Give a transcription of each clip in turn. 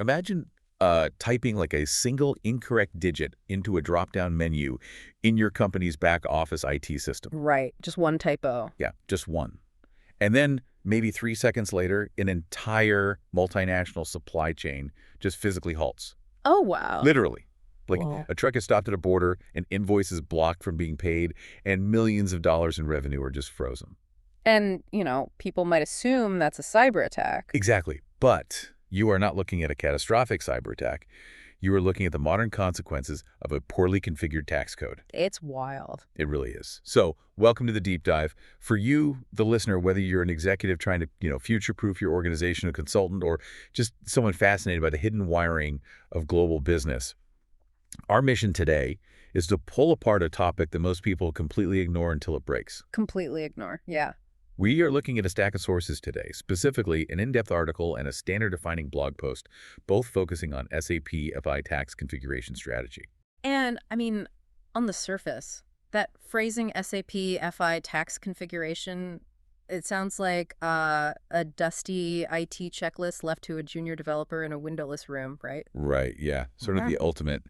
Imagine typing like a single incorrect digit into a drop-down menu in your company's back office IT system. Right, just one typo. Yeah, just one. And then maybe 3 seconds later, an entire multinational supply chain just physically halts. Oh, wow. Literally. Like Whoa. a truck is stopped at a border, an invoice is blocked from being paid, and millions of dollars in revenue are just frozen. And, people might assume that's a cyber attack. Exactly. But you are not looking at a catastrophic cyber attack. You are looking at the modern consequences of a poorly configured tax code. It's wild. It really is. So welcome to the deep dive. For you, the listener, whether you're an executive trying to, future-proof your organization, a consultant, or just someone fascinated by the hidden wiring of global business, our mission today is to pull apart a topic that most people completely ignore until it breaks. Completely ignore. Yeah. We are looking at a stack of sources today, specifically an in-depth article and a standard-defining blog post, both focusing on SAP FI tax configuration strategy. And, on the surface, that phrasing SAP FI tax configuration, it sounds like a dusty IT checklist left to a junior developer in a windowless room, right? Right, yeah. Sort of the ultimate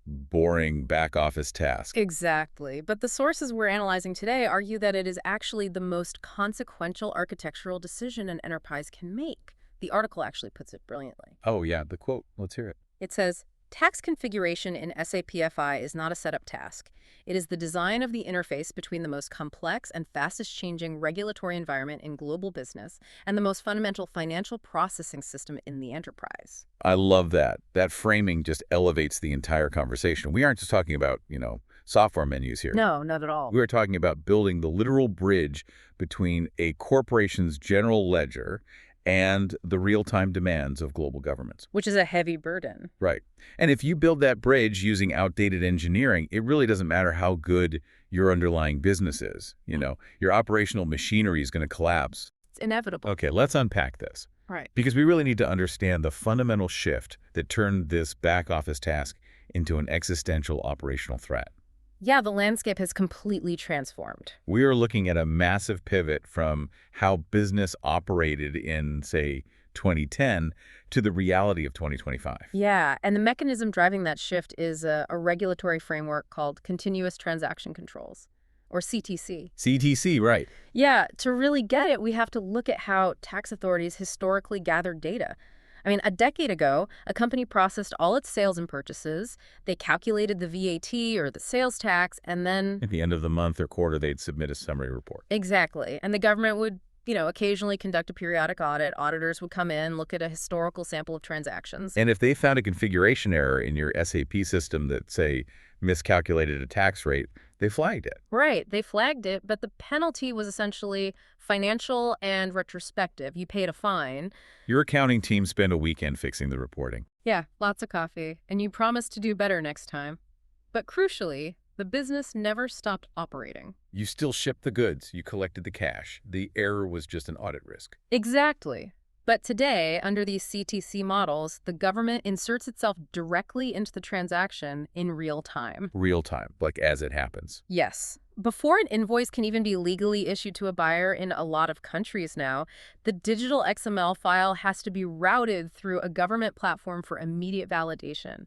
boring back-office task. Exactly. But the sources we're analyzing today argue that it is actually the most consequential architectural decision an enterprise can make. The article actually puts it brilliantly. Oh, yeah, the quote. Let's hear it. It says, tax configuration in SAP FI is not a setup task. It is the design of the interface between the most complex and fastest-changing regulatory environment in global business and the most fundamental financial processing system in the enterprise. I love that. That framing just elevates the entire conversation. We aren't just talking about, software menus here. No, not at all. We are talking about building the literal bridge between a corporation's general ledger and the real-time demands of global governments. Which is a heavy burden. Right. And if you build that bridge using outdated engineering, it really doesn't matter how good your underlying business is. Your operational machinery is going to collapse. It's inevitable. Okay, let's unpack this. Right. Because we really need to understand the fundamental shift that turned this back-office task into an existential operational threat. Yeah, the landscape has completely transformed. We are looking at a massive pivot from how business operated in, say, 2010 to the reality of 2025. Yeah, and the mechanism driving that shift is a regulatory framework called Continuous Transaction Controls, or CTC. CTC, right. Yeah, to really get it, we have to look at how tax authorities historically gathered data. A decade ago, a company processed all its sales and purchases, they calculated the VAT or the sales tax, and then... At the end of the month or quarter, they'd submit a summary report. Exactly. And the government would, occasionally conduct a periodic audit. Auditors would come in, look at a historical sample of transactions. And if they found a configuration error in your SAP system that, say, miscalculated a tax rate, they flagged it. Right, they flagged it, but the penalty was essentially financial and retrospective. You paid a fine. Your accounting team spent a weekend fixing the reporting. Yeah, lots of coffee, and you promised to do better next time. But crucially, the business never stopped operating. You still shipped the goods, you collected the cash. The error was just an audit risk. Exactly. But today, under these CTC models, the government inserts itself directly into the transaction in real time. Real time, like as it happens. Yes. Before an invoice can even be legally issued to a buyer in a lot of countries now, the digital XML file has to be routed through a government platform for immediate validation.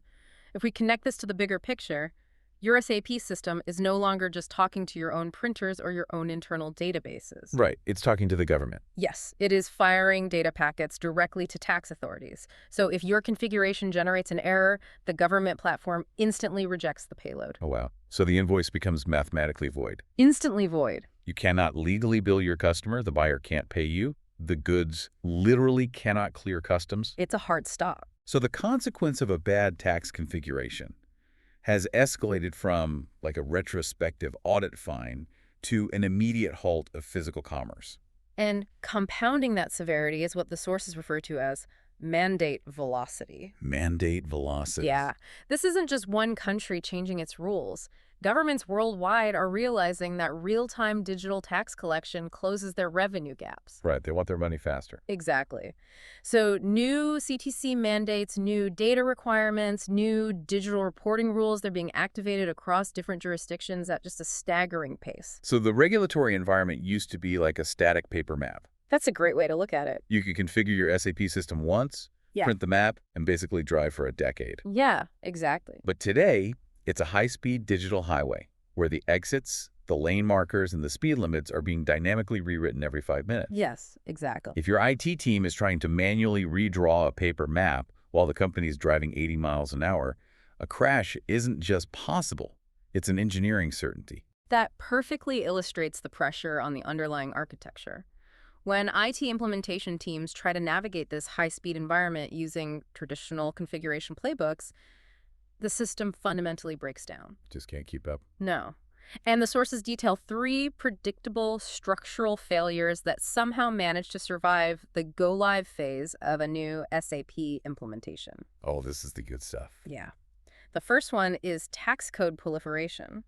If we connect this to the bigger picture, your SAP system is no longer just talking to your own printers or your own internal databases. Right. It's talking to the government. Yes, it is firing data packets directly to tax authorities. So if your configuration generates an error, the government platform instantly rejects the payload. Oh, wow. So the invoice becomes mathematically void. Instantly void. You cannot legally bill your customer. The buyer can't pay you. The goods literally cannot clear customs. It's a hard stop. So the consequence of a bad tax configuration has escalated from like a retrospective audit fine to an immediate halt of physical commerce. And compounding that severity is what the sources refer to as mandate velocity. Mandate velocity. Yeah. This isn't just one country changing its rules. Governments worldwide are realizing that real-time digital tax collection closes their revenue gaps. Right. They want their money faster. Exactly. So new CTC mandates, new data requirements, new digital reporting rules, they're being activated across different jurisdictions at just a staggering pace. So the regulatory environment used to be like a static paper map. That's a great way to look at it. You could configure your SAP system once, Yeah. print the map, and basically drive for a decade. Yeah, exactly. But today, it's a high-speed digital highway where the exits, the lane markers, and the speed limits are being dynamically rewritten every 5 minutes. Yes, exactly. If your IT team is trying to manually redraw a paper map while the company is driving 80 miles an hour, a crash isn't just possible, it's an engineering certainty. That perfectly illustrates the pressure on the underlying architecture. When IT implementation teams try to navigate this high-speed environment using traditional configuration playbooks, the system fundamentally breaks down. Just can't keep up. No. And the sources detail 3 predictable structural failures that somehow managed to survive the go-live phase of a new SAP implementation. Oh, this is the good stuff. Yeah. The first one is tax code proliferation.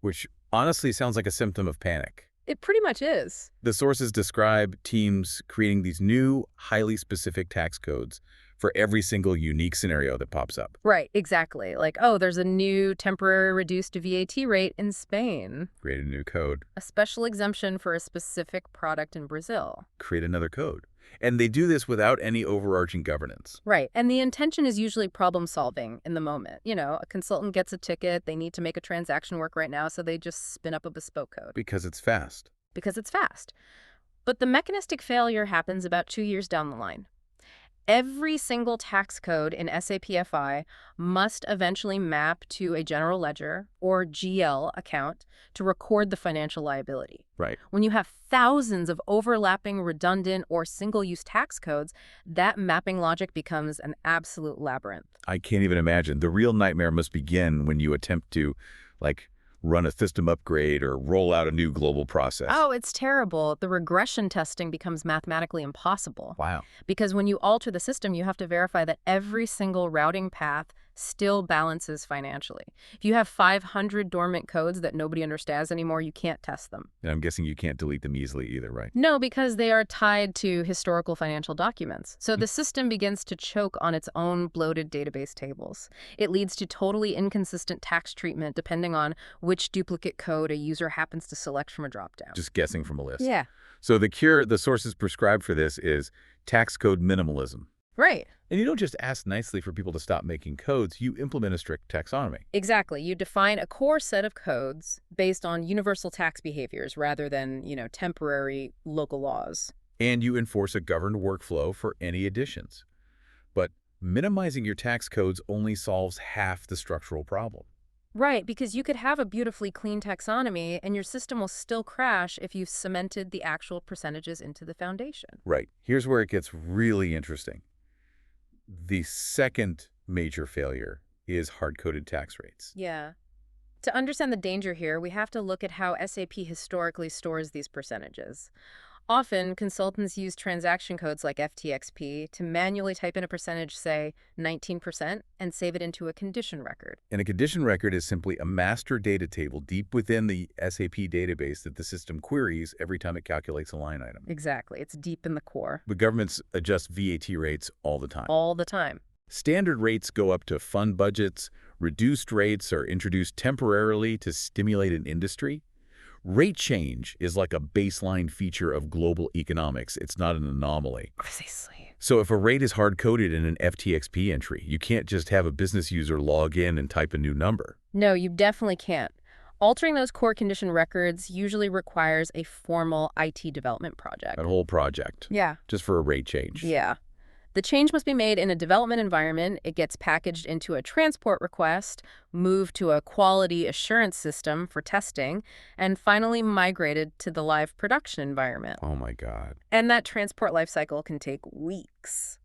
Which honestly sounds like a symptom of panic. It pretty much is. The sources describe teams creating these new, highly specific tax codes for every single unique scenario that pops up. Right, exactly. Like, oh, there's a new temporary reduced VAT rate in Spain. Create a new code. A special exemption for a specific product in Brazil. Create another code. And they do this without any overarching governance. Right, and the intention is usually problem solving in the moment. You know, a consultant gets a ticket, they need to make a transaction work right now, so they just spin up a bespoke code. Because it's fast. Because it's fast. But the mechanistic failure happens about 2 years down the line. Every single tax code in SAP FI must eventually map to a general ledger or GL account to record the financial liability. Right. When you have thousands of overlapping, redundant, or single-use tax codes, that mapping logic becomes an absolute labyrinth. I can't even imagine. The real nightmare must begin when you attempt to, run a system upgrade or roll out a new global process. Oh, it's terrible. The regression testing becomes mathematically impossible. Wow. Because when you alter the system, you have to verify that every single routing path still balances financially. If you have 500 dormant codes that nobody understands anymore, you can't test them. And I'm guessing you can't delete them easily either, right? No, because they are tied to historical financial documents. So the system begins to choke on its own bloated database tables. It leads to totally inconsistent tax treatment depending on which duplicate code a user happens to select from a dropdown. Just guessing from a list. Yeah. So the cure the sources prescribed for this is tax code minimalism. Right. And you don't just ask nicely for people to stop making codes, you implement a strict taxonomy. Exactly. You define a core set of codes based on universal tax behaviors rather than, temporary local laws. And you enforce a governed workflow for any additions. But minimizing your tax codes only solves half the structural problem. Right, because you could have a beautifully clean taxonomy and your system will still crash if you've cemented the actual percentages into the foundation. Right. Here's where it gets really interesting. The second major failure is hard-coded tax rates. Yeah. To understand the danger here, we have to look at how SAP historically stores these percentages. Often, consultants use transaction codes like FTXP to manually type in a percentage, say 19%, and save it into a condition record. And a condition record is simply a master data table deep within the SAP database that the system queries every time it calculates a line item. Exactly. It's deep in the core. But governments adjust VAT rates all the time. All the time. Standard rates go up to fund budgets. Reduced rates are introduced temporarily to stimulate an industry. Rate change is like a baseline feature of global economics. It's not an anomaly. Precisely. So if a rate is hard-coded in an FTXP entry, you can't just have a business user log in and type a new number. No, you definitely can't. Altering those core condition records usually requires a formal IT development project. That whole project. Yeah. Just for a rate change. Yeah. The change must be made in a development environment. It gets packaged into a transport request, moved to a quality assurance system for testing, and finally migrated to the live production environment. Oh my God. And that transport lifecycle can take weeks.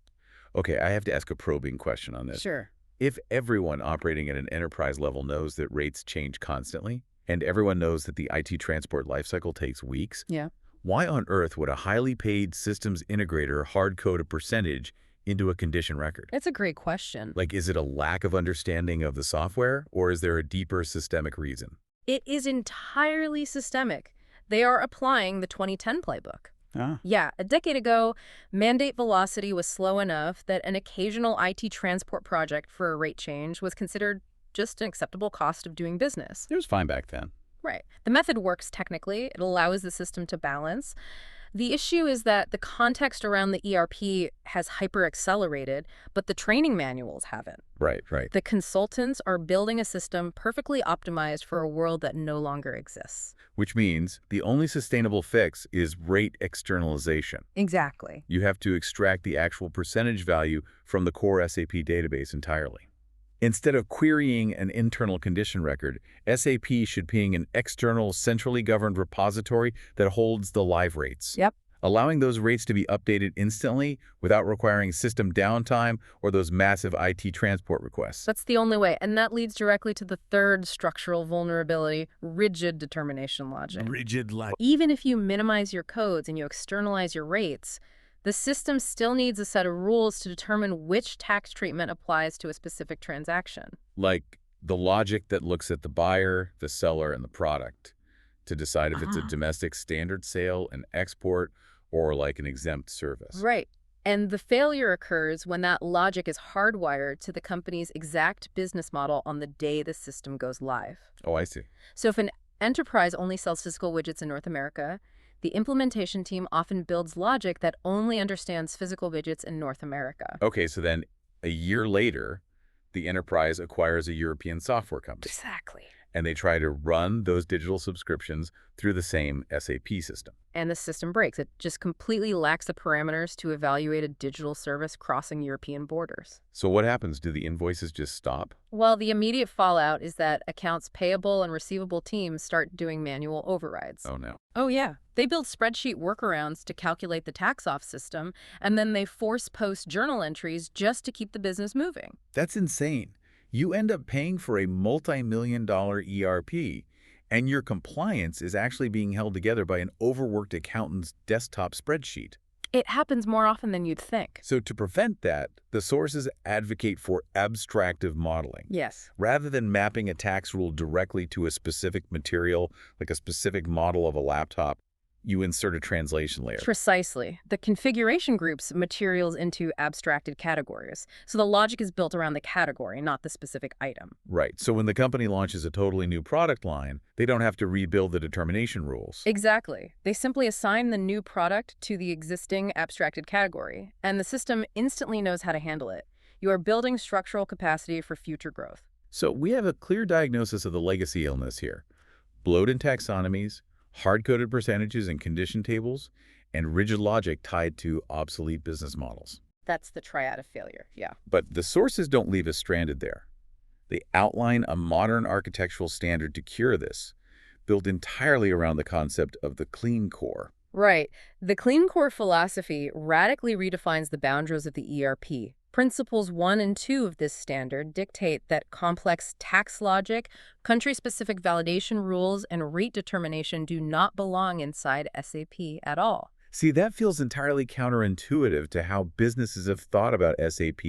Okay, I have to ask a probing question on this. Sure. If everyone operating at an enterprise level knows that rates change constantly, and everyone knows that the IT transport lifecycle takes weeks, Yeah. why on earth would a highly paid systems integrator hard-code a percentage into a condition record? It's a great question. Is it a lack of understanding of the software, or is there a deeper systemic reason? It is entirely systemic. They are applying the 2010 playbook. Ah. Yeah, a decade ago, mandate velocity was slow enough that an occasional IT transport project for a rate change was considered just an acceptable cost of doing business. It was fine back then. Right. The method works technically. It allows the system to balance. The issue is that the context around the ERP has hyper-accelerated, but the training manuals haven't. Right, right. The consultants are building a system perfectly optimized for a world that no longer exists. Which means the only sustainable fix is rate externalization. Exactly. You have to extract the actual percentage value from the core SAP database entirely. Instead of querying an internal condition record, SAP should ping an external, centrally governed repository that holds the live rates. Yep. Allowing those rates to be updated instantly without requiring system downtime or those massive IT transport requests. That's the only way, and that leads directly to the third structural vulnerability, rigid determination logic. Rigid logic. Even if you minimize your codes and you externalize your rates, the system still needs a set of rules to determine which tax treatment applies to a specific transaction. Like the logic that looks at the buyer, the seller, and the product to decide if it's a domestic standard sale, an export, or like an exempt service. Right. And the failure occurs when that logic is hardwired to the company's exact business model on the day the system goes live. Oh, I see. So if an enterprise only sells physical widgets in North America, the implementation team often builds logic that only understands physical widgets in North America. Okay, so then a year later, the enterprise acquires a European software company. Exactly. And they try to run those digital subscriptions through the same SAP system. And the system breaks. It just completely lacks the parameters to evaluate a digital service crossing European borders. So what happens? Do the invoices just stop? Well, the immediate fallout is that accounts payable and receivable teams start doing manual overrides. Oh, no. Oh, yeah. They build spreadsheet workarounds to calculate the tax-off system, and then they force post journal entries just to keep the business moving. That's insane. You end up paying for a multi-million-dollar ERP, and your compliance is actually being held together by an overworked accountant's desktop spreadsheet. It happens more often than you'd think. So to prevent that, the sources advocate for abstractive modeling. Yes. Rather than mapping a tax rule directly to a specific material, like a specific model of a laptop, you insert a translation layer. Precisely. The configuration groups materials into abstracted categories. So the logic is built around the category, not the specific item. Right. So when the company launches a totally new product line, they don't have to rebuild the determination rules. Exactly. They simply assign the new product to the existing abstracted category, and the system instantly knows how to handle it. You are building structural capacity for future growth. So we have a clear diagnosis of the legacy illness here. Bloat in taxonomies, hard-coded percentages and condition tables, and rigid logic tied to obsolete business models. That's the triad of failure, yeah. But the sources don't leave us stranded there. They outline a modern architectural standard to cure this, built entirely around the concept of the clean core. Right. The clean core philosophy radically redefines the boundaries of the ERP. Principles 1 and 2 of this standard dictate that complex tax logic, country-specific validation rules, and rate determination do not belong inside SAP at all. See, that feels entirely counterintuitive to how businesses have thought about SAP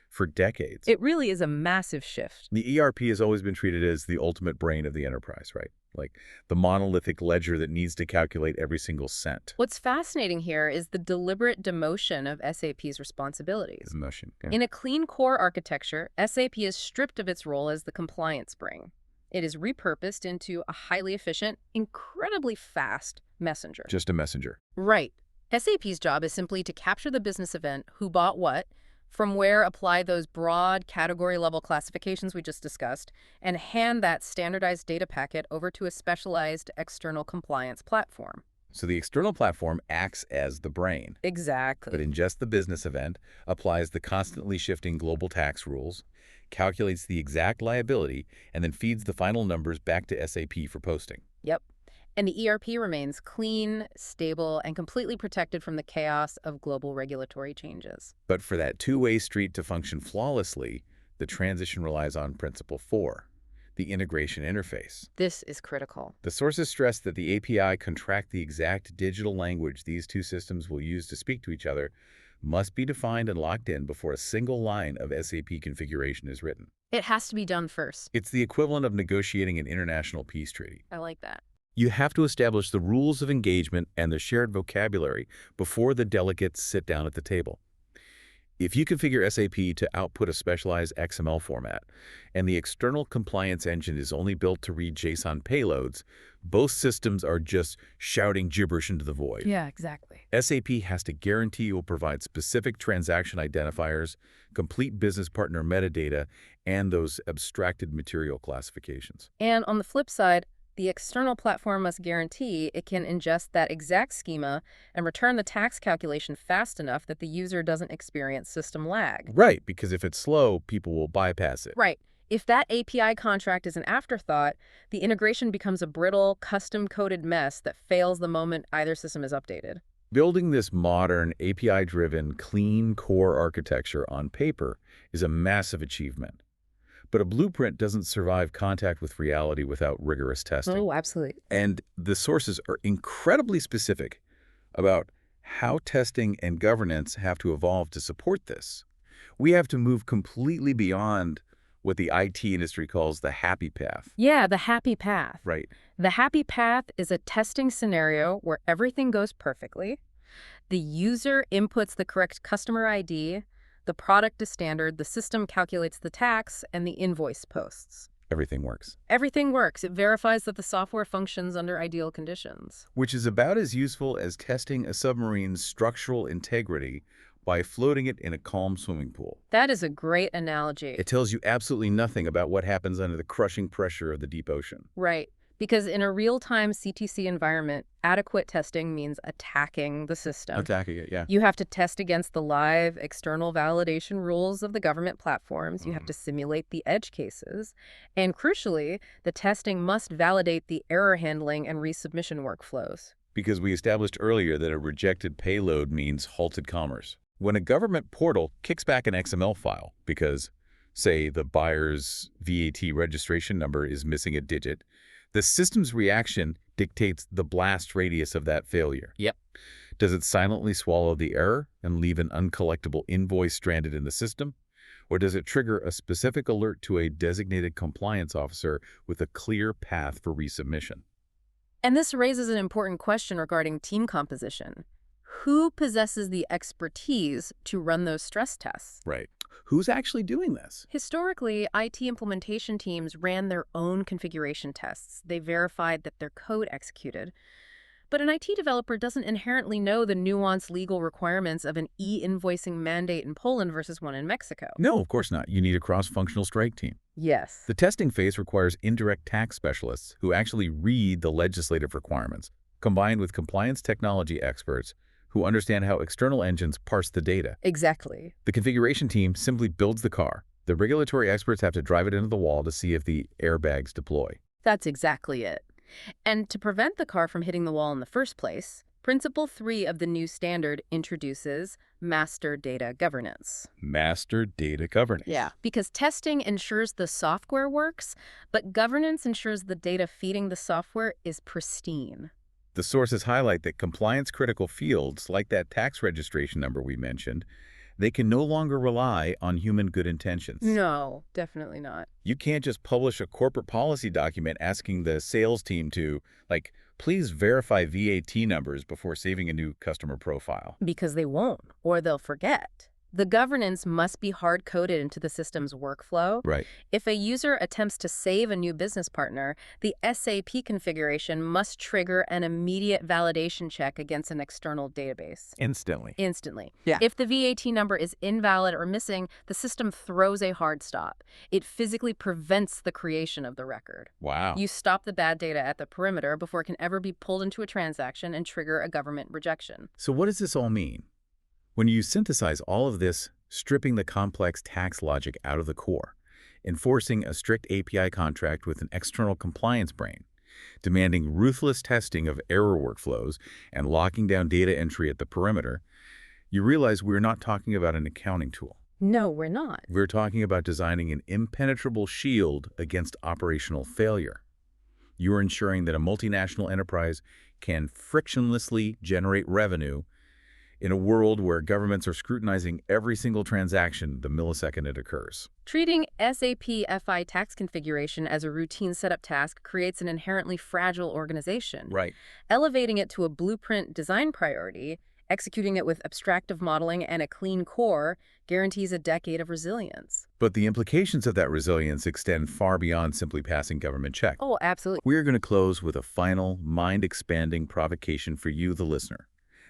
for decades. It really is a massive shift. The ERP has always been treated as the ultimate brain of the enterprise, right? Like the monolithic ledger that needs to calculate every single cent. What's fascinating here is the deliberate demotion of SAP's responsibilities. Demotion. Yeah. In a clean core architecture, SAP is stripped of its role as the compliance brain. It is repurposed into a highly efficient, incredibly fast messenger. Just a messenger. Right. SAP's job is simply to capture the business event, who bought what, from where apply those broad category-level classifications we just discussed, and hand that standardized data packet over to a specialized external compliance platform. So the external platform acts as the brain. Exactly. But ingests the business event, applies the constantly shifting global tax rules, calculates the exact liability, and then feeds the final numbers back to SAP for posting. Yep. And the ERP remains clean, stable, and completely protected from the chaos of global regulatory changes. But for that two-way street to function flawlessly, the transition relies on Principle 4, the integration interface. This is critical. The sources stress that the API contract the exact digital language these two systems will use to speak to each other must be defined and locked in before a single line of SAP configuration is written. It has to be done first. It's the equivalent of negotiating an international peace treaty. I like that. You have to establish the rules of engagement and the shared vocabulary before the delegates sit down at the table. If you configure SAP to output a specialized XML format, and the external compliance engine is only built to read JSON payloads, both systems are just shouting gibberish into the void. Yeah, exactly. SAP has to guarantee you will provide specific transaction identifiers, complete business partner metadata, and those abstracted material classifications. And on the flip side, the external platform must guarantee it can ingest that exact schema and return the tax calculation fast enough that the user doesn't experience system lag. Right, because if it's slow, people will bypass it. Right. If that API contract is an afterthought, the integration becomes a brittle, custom-coded mess that fails the moment either system is updated. Building this modern, API-driven, clean core architecture on paper is a massive achievement. But a blueprint doesn't survive contact with reality without rigorous testing. Oh, absolutely. And the sources are incredibly specific about how testing and governance have to evolve to support this. We have to move completely beyond what the IT industry calls the happy path. Yeah, the happy path. Right. The happy path is a testing scenario where everything goes perfectly. The user inputs the correct customer ID, the product is standard, the system calculates the tax, and the invoice posts. Everything works. Everything works. It verifies that the software functions under ideal conditions. Which is about as useful as testing a submarine's structural integrity by floating it in a calm swimming pool. That is a great analogy. It tells you absolutely nothing about what happens under the crushing pressure of the deep ocean. Right. Because in a real-time CTC environment, adequate testing means attacking the system. Attacking it, yeah. You have to test against the live external validation rules of the government platforms. You have to simulate the edge cases. And crucially, the testing must validate the error handling and resubmission workflows. Because we established earlier that a rejected payload means halted commerce. When a government portal kicks back an XML file because, say, the buyer's VAT registration number is missing a digit, the system's reaction dictates the blast radius of that failure. Yep. Does it silently swallow the error and leave an uncollectible invoice stranded in the system? Or does it trigger a specific alert to a designated compliance officer with a clear path for resubmission? And this raises an important question regarding team composition. Who possesses the expertise to run those stress tests? Right. Who's actually doing this? Historically, IT implementation teams ran their own configuration tests. They verified that their code executed. But an IT developer doesn't inherently know the nuanced legal requirements of an e-invoicing mandate in Poland versus one in Mexico. No, of course not. You need a cross-functional strike team. Yes. The testing phase requires indirect tax specialists who actually read the legislative requirements, combined with compliance technology experts who understand how external engines parse the data. Exactly. The configuration team simply builds the car. The regulatory experts have to drive it into the wall to see if the airbags deploy. That's exactly it. And to prevent the car from hitting the wall in the first place, Principle 3 of the new standard introduces master data governance. Master data governance. Yeah, because testing ensures the software works, but governance ensures the data feeding the software is pristine. The sources highlight that compliance-critical fields, like that tax registration number we mentioned, they can no longer rely on human good intentions. No, definitely not. You can't just publish a corporate policy document asking the sales team to, please verify VAT numbers before saving a new customer profile. Because they won't, or they'll forget. The governance must be hard-coded into the system's workflow. Right. If a user attempts to save a new business partner, the SAP configuration must trigger an immediate validation check against an external database. Instantly. Yeah. If the VAT number is invalid or missing, the system throws a hard stop. It physically prevents the creation of the record. Wow. You stop the bad data at the perimeter before it can ever be pulled into a transaction and trigger a government rejection. So what does this all mean? When you synthesize all of this, stripping the complex tax logic out of the core, enforcing a strict API contract with an external compliance brain, demanding ruthless testing of error workflows, and locking down data entry at the perimeter, you realize we're not talking about an accounting tool. No, we're not. We're talking about designing an impenetrable shield against operational failure. You're ensuring that a multinational enterprise can frictionlessly generate revenue in a world where governments are scrutinizing every single transaction the millisecond it occurs. Treating SAP FI tax configuration as a routine setup task creates an inherently fragile organization. Right. Elevating it to a blueprint design priority, Executing it with abstractive modeling and a clean core guarantees a decade of resilience. But the implications of that resilience extend far beyond simply passing government check. Oh, absolutely. We are going to close with a final, mind-expanding provocation for you, the listener,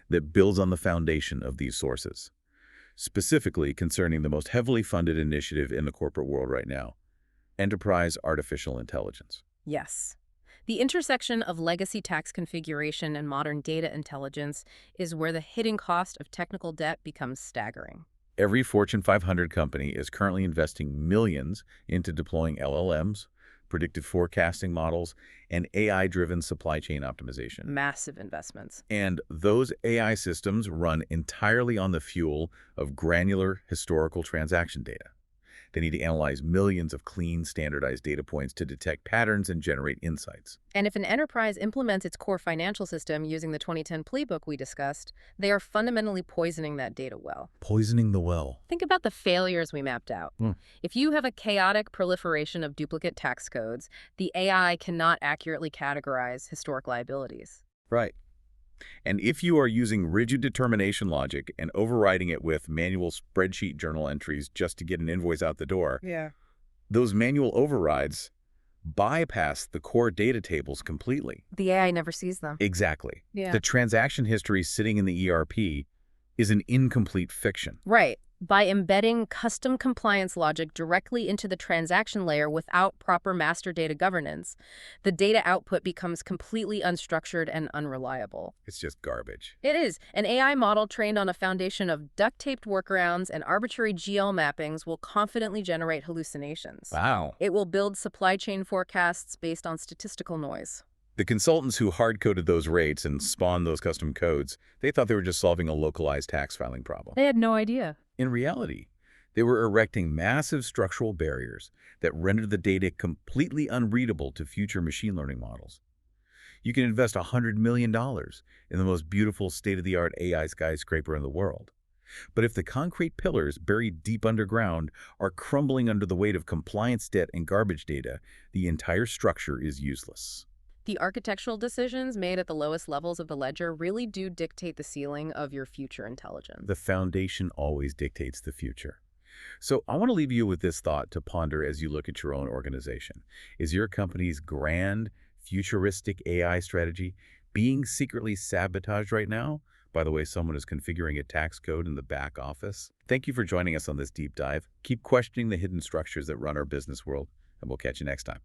that builds on the foundation of these sources, specifically concerning the most heavily funded initiative in the corporate world right now, enterprise artificial intelligence. Yes. The intersection of legacy tax configuration and modern data intelligence is where the hidden cost of technical debt becomes staggering. Every Fortune 500 company is currently investing millions into deploying LLMs, predictive forecasting models, and AI-driven supply chain optimization. Massive investments. And those AI systems run entirely on the fuel of granular historical transaction data. They need to analyze millions of clean, standardized data points to detect patterns and generate insights. And if an enterprise implements its core financial system using the 2010 playbook we discussed, they are fundamentally poisoning that data well. Poisoning the well. Think about the failures we mapped out. If you have a chaotic proliferation of duplicate tax codes, the AI cannot accurately categorize historic liabilities. Right. And if you are using rigid determination logic and overriding it with manual spreadsheet journal entries just to get an invoice out the door, those manual overrides bypass the core data tables completely. The AI never sees them. Exactly. Yeah. The transaction history sitting in the ERP is an incomplete fiction. Right. By embedding custom compliance logic directly into the transaction layer without proper master data governance, the data output becomes completely unstructured and unreliable. It's just garbage. It is. An AI model trained on a foundation of duct-taped workarounds and arbitrary GL mappings will confidently generate hallucinations. Wow. It will build supply chain forecasts based on statistical noise. The consultants who hard-coded those rates and spawned those custom codes, they thought they were just solving a localized tax filing problem. They had no idea. In reality, they were erecting massive structural barriers that rendered the data completely unreadable to future machine learning models. You can invest $100 million in the most beautiful state-of-the-art AI skyscraper in the world. But if the concrete pillars buried deep underground are crumbling under the weight of compliance debt and garbage data, the entire structure is useless. The architectural decisions made at the lowest levels of the ledger really do dictate the ceiling of your future intelligence. The foundation always dictates the future. So I want to leave you with this thought to ponder as you look at your own organization. Is your company's grand, futuristic AI strategy being secretly sabotaged right now by the way someone is configuring a tax code in the back office? Thank you for joining us on this deep dive. Keep questioning the hidden structures that run our business world, and we'll catch you next time.